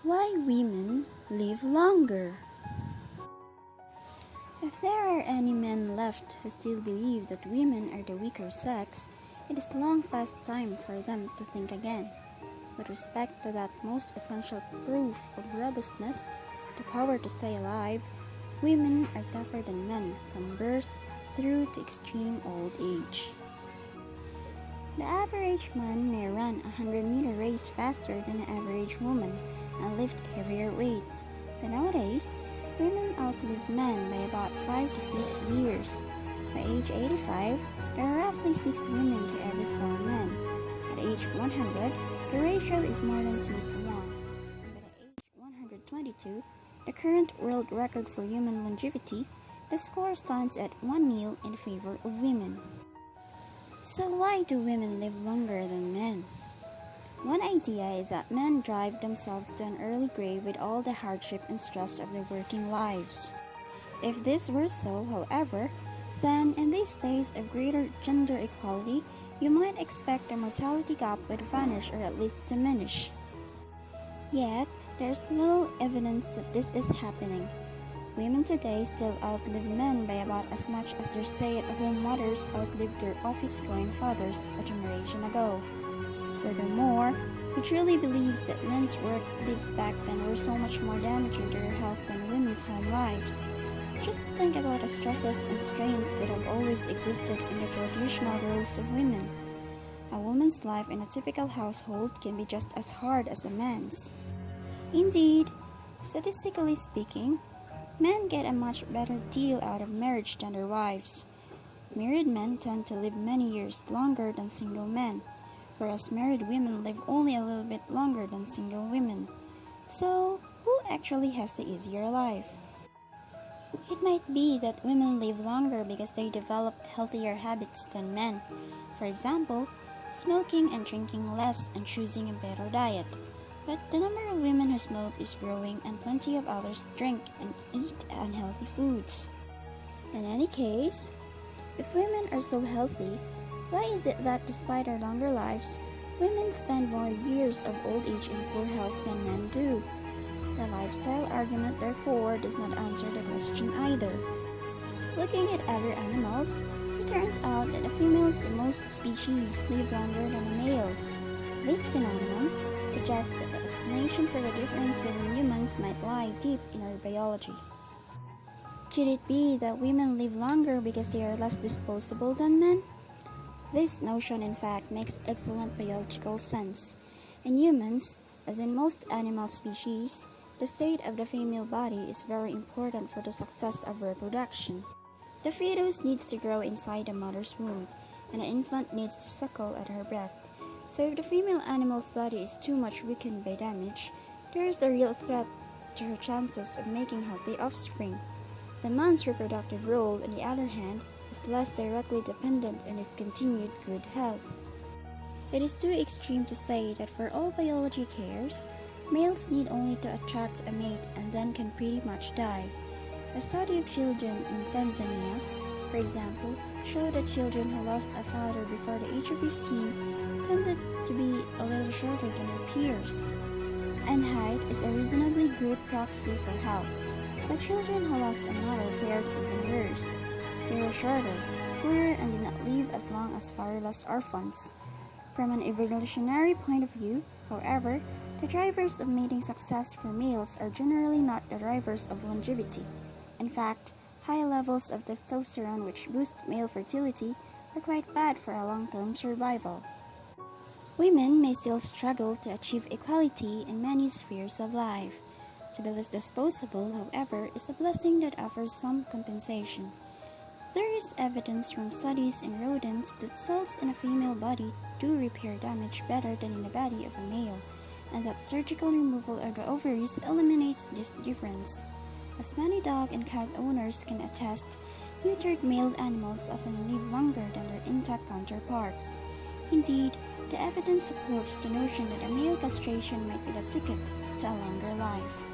Why women live longer? If there are any men left who still believe that women are the weaker sex, it is long past time for them to think again. With respect to that most essential proof of robustness, the power to stay alive, women are tougher than men from birth through to extreme old age. The average man may run a 100-meter race faster than the average woman and lift heavier weights, but nowadays, women outlive men by about 5 to 6 years. By age 85, there are roughly 6 women to every 4 men. At age 100, the ratio is more than 2 to 1. And by the age 122, the current world record for human longevity, the score stands at 1-0 in favor of women. So why do women live longer than men? One idea is that men drive themselves to an early grave with all the hardship and stress of their working lives. If this were so, however, then in these days of greater gender equality, you might expect the mortality gap would vanish or at least diminish. Yet, there's little evidence that this is happening. Women today still outlive men by about as much as their stay-at-home mothers outlived their office-going fathers a generation ago. Furthermore, he truly believes that men's work lives back then were so much more damaging to their health than women's home lives. Just think about the stresses and strains that have always existed in the traditional roles of women. A woman's life in a typical household can be just as hard as a man's. Indeed, statistically speaking, men get a much better deal out of marriage than their wives. Married men tend to live many years longer than single men, whereas married women live only a little bit longer than single women. So, who actually has the easier life? It might be that women live longer because they develop healthier habits than men. For example, smoking and drinking less and choosing a better diet. But the number of women who smoke is growing and plenty of others drink and eat unhealthy foods. In any case, if women are so healthy, why is it that despite their longer lives, women spend more years of old age in poor health than men do? The lifestyle argument, therefore, does not answer the question either. Looking at other animals, it turns out that the females in most species live longer than the males. This phenomenon suggests that the explanation for the difference within humans might lie deep in our biology. Could it be that women live longer because they are less disposable than men? This notion, in fact, makes excellent biological sense. In humans, as in most animal species, the state of the female body is very important for the success of reproduction. The fetus needs to grow inside the mother's womb, and the infant needs to suckle at her breast. So if the female animal's body is too much weakened by damage, there is a real threat to her chances of making healthy offspring. The man's reproductive role, on the other hand, is less directly dependent on his continued good health. It is too extreme to say that for all biology cares, males need only to attract a mate and then can pretty much die. A study of children in Tanzania, for example, showed that children who lost a father before the age of 15 tended to be a little shorter than their peers. And height is a reasonably good proxy for health, but children who lost a mother fared even worse. They were shorter, poorer, and did not live as long as fatherless orphans. From an evolutionary point of view, however, the drivers of mating success for males are generally not the drivers of longevity. In fact, high levels of testosterone which boost male fertility are quite bad for a long-term survival. Women may still struggle to achieve equality in many spheres of life. To be less disposable, however, is a blessing that offers some compensation. There is evidence from studies in rodents that cells in a female body do repair damage better than in the body of a male, and that surgical removal of the ovaries eliminates this difference. As many dog and cat owners can attest, neutered male animals often live longer than their intact counterparts. Indeed, the evidence supports the notion that a male castration might be the ticket to a longer life.